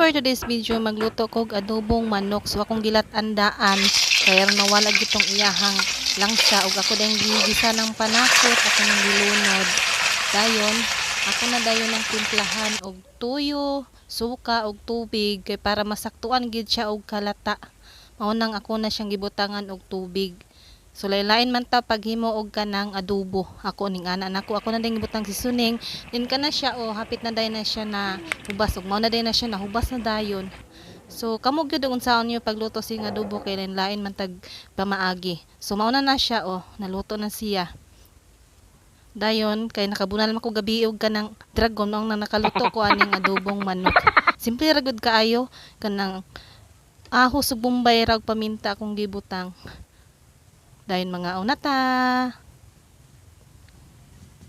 for today's video, magluto kog adobong manok. So akong gilat-andaan kaya nawala gitong iyahang langsa ug ako dayong gigisa ng panakot, ako nang gilunod. Dayon, ako na dayon ng timplahan og tuyo, suka ug tubig kay para masaktuan gid siya og kalata. Mao nang ako na siyang gibutangan og tubig. So lain man ta paghimo og kanang adobo. Ako ning ana nako ako na ding butang si Suning. Din kana siya hapit na dayon na siya na hubas ug mao na dayon na siya na hubas na dayon. So kamo gyud unsaon niyo pagluto sing adobo kay lain man tag pamaagi. So mao na siya naluto na siya. Dayon kay nakabunal man ko gabi og kanang dragon mao nang nakaluto ko aning adobong manok. Simple ra gud kaayo kanang ahos ug bombay ra ug paminta akong gibutang. Dayon mga unata.